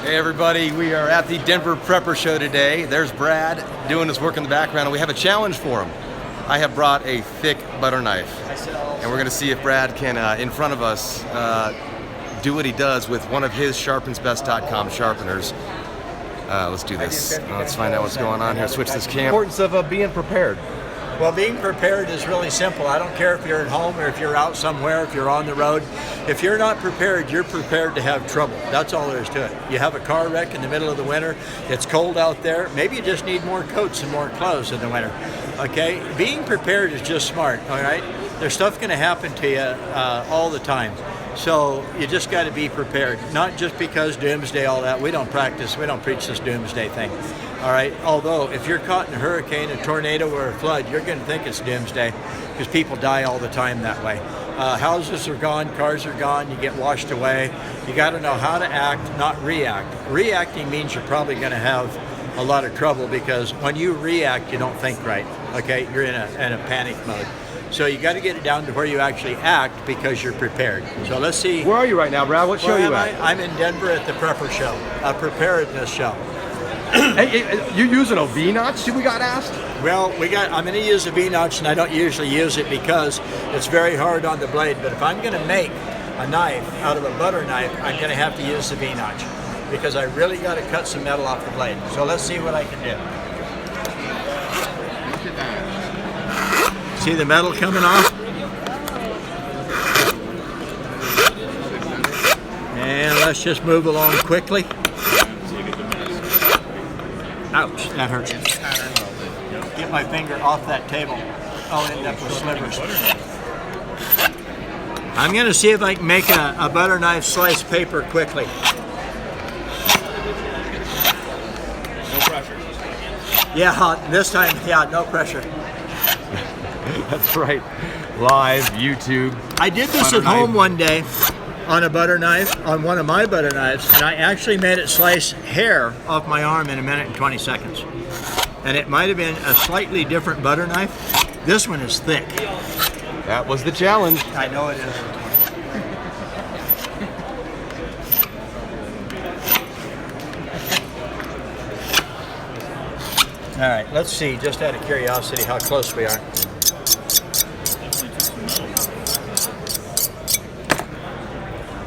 Hey everybody, we are at the Denver Prepper Show today. There's Brad doing his work in the background, and we have a challenge for him. I have brought a thick butter knife, and we're going to see if Brad can, in front of us, do what he does with one of his sharpensbest.com sharpeners. Let's do this. Let's find out what's going on here. Switch this camera. Importance of being prepared. Well, being prepared is really simple. I don't care if you're at home or if you're out somewhere, if you're on the road. If you're not prepared, you're prepared to have trouble. That's all there is to it. You have a car wreck in the middle of the winter. It's cold out there. Maybe you just need more coats and more clothes in the winter. Okay? Being prepared is just smart, all right? There's stuff going to happen to you all the time. So you just got to be prepared. Not just because doomsday, all that. We don't practice, we don't preach this doomsday thing. All right, although if you're caught in a hurricane, a tornado, or a flood, you're going to think it's doomsday because people die all the time that way. Houses are gone, cars are gone, you get washed away. You got to know how to act, not react. Reacting means you're probably going to have a lot of trouble because when you react, you don't think right. Okay, you're in a panic mode. So you got to get it down to where you actually act because you're prepared. So let's see. Where are you right now, Brad? What show are you at? I'm in Denver at the Prepper Show, a preparedness show. Hey, you're using a V-notch, we got asked? Well, I'm going to use a V-notch, and I don't usually use it because it's very hard on the blade. But if I'm going to make a knife out of a butter knife, I'm going to have to use the V-notch because I really got to cut some metal off the blade. So let's see what I can do. See the metal coming off? And let's just move along quickly. Ouch, that hurts. Get my finger off that table. I'll end up with slivers. I'm going to see if I can make a butter knife slice paper quickly. No pressure. Yeah, this time, yeah, no pressure. That's right. Live, YouTube. I did this at home one day on a butter knife, on one of my butter knives, and I actually made it slice hair off my arm in 1 minute and 20 seconds. And it might have been a slightly different butter knife. This one is thick. That was the challenge. I know it is. All right, let's see, just out of curiosity, how close we are.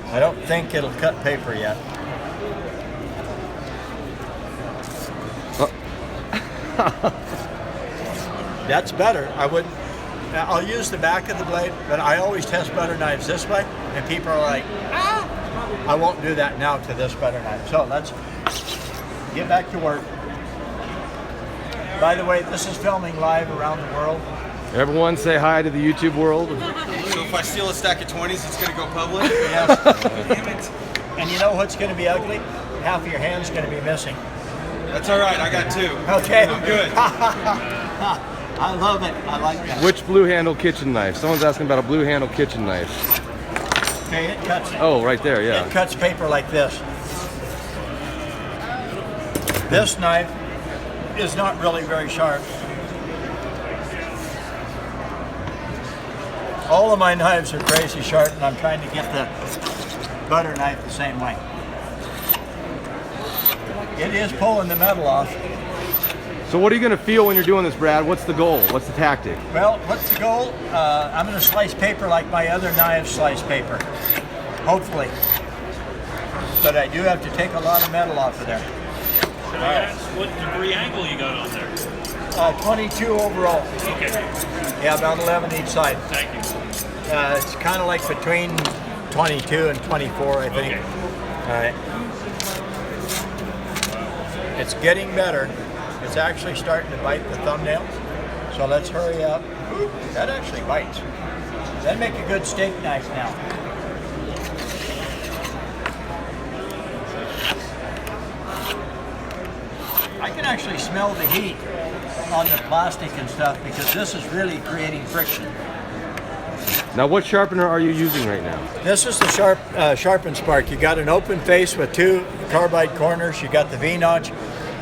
I don't think it'll cut paper yet. That's better. I'll use the back of the blade, but I always test butter knives this way, and people are like, ah! I won't do that now to this butter knife. So let's get back to work. By the way, this is filming live around the world. Everyone say hi to the YouTube world. So if I steal a stack of 20s, it's going to go public? Yes. Damn it. And you know what's going to be ugly? Half of your hand's going to be missing. That's all right. I got 2. Okay. I'm good. I love it. I like that. Which blue handle kitchen knife? Someone's asking about a blue handle kitchen knife. Okay, it cuts. Oh, right there, yeah. It cuts paper like this. This knife is not really very sharp. All of my knives are crazy sharp, and I'm trying to get the butter knife the same way. It is pulling the metal off. So what are you going to feel when you're doing this, Brad? What's the goal? What's the tactic? Well, what's the goal? I'm going to slice paper like my other knives slice paper, hopefully. But I do have to take a lot of metal off of there. Can I ask what degree angle you got on there? 22 overall. Okay, Yeah, about 11 each side. thank you. It's kind of like between 22 and 24, I think. Okay. All right. It's getting better. It's actually starting to bite the thumbnail. So let's hurry up. That actually bites. That'd make a good steak knife now. I can actually smell the heat on the plastic and stuff because this is really creating friction. Now, what sharpener are you using right now? This is the Sharpens Spark. You got an open face with 2 carbide corners. You got the V-notch.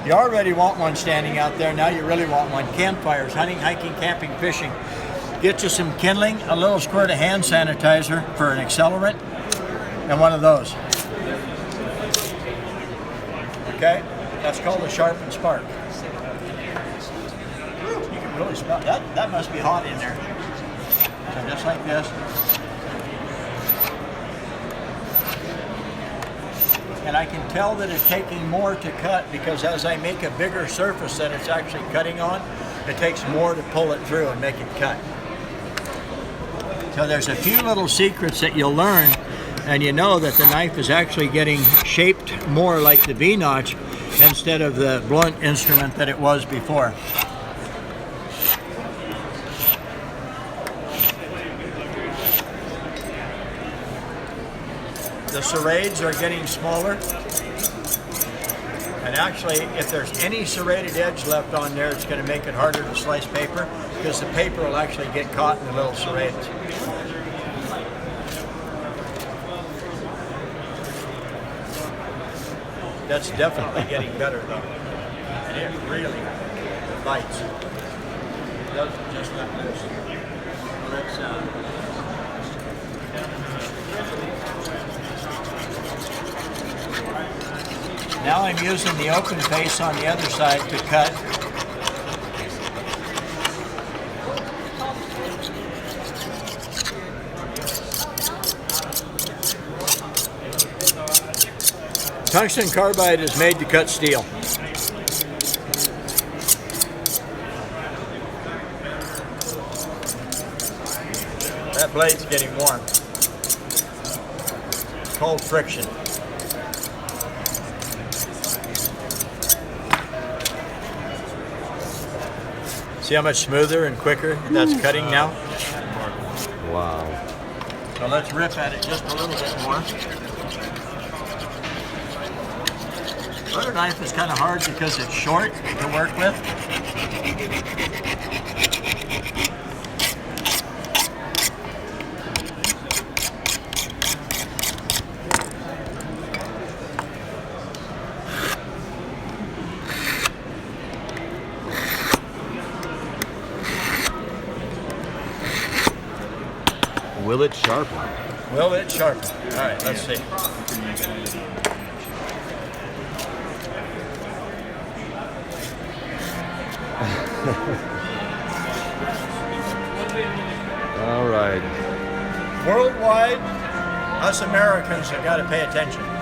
You already want one standing out there. Now you really want one. Campfires, hunting, hiking, camping, fishing. Get you some kindling, a little squirt of hand sanitizer for an accelerant, and one of those. Okay? That's called a sharpen spark. You can really smell that. That must be hot in there. So just like this. And I can tell that it's taking more to cut because as I make a bigger surface that it's actually cutting on, it takes more to pull it through and make it cut. So there's a few little secrets that you'll learn, and you know that the knife is actually getting shaped more like the V-notch instead of the blunt instrument that it was before. The serrades are getting smaller. And actually, if there's any serrated edge left on there, it's going to make it harder to slice paper because the paper will actually get caught in the little serrades. That's definitely getting better though. And it really bites. It doesn't just let loose. Let's now I'm using the open face on the other side to cut. Tungsten carbide is made to cut steel. That blade's getting warm. It's called friction. See how much smoother and quicker that's cutting now? Wow. So let's rip at it just a little bit more. Butter knife is kind of hard because it's short to work with. Will it sharpen? Will it sharpen? All right, let's see. All right. Worldwide, us Americans have got to pay attention.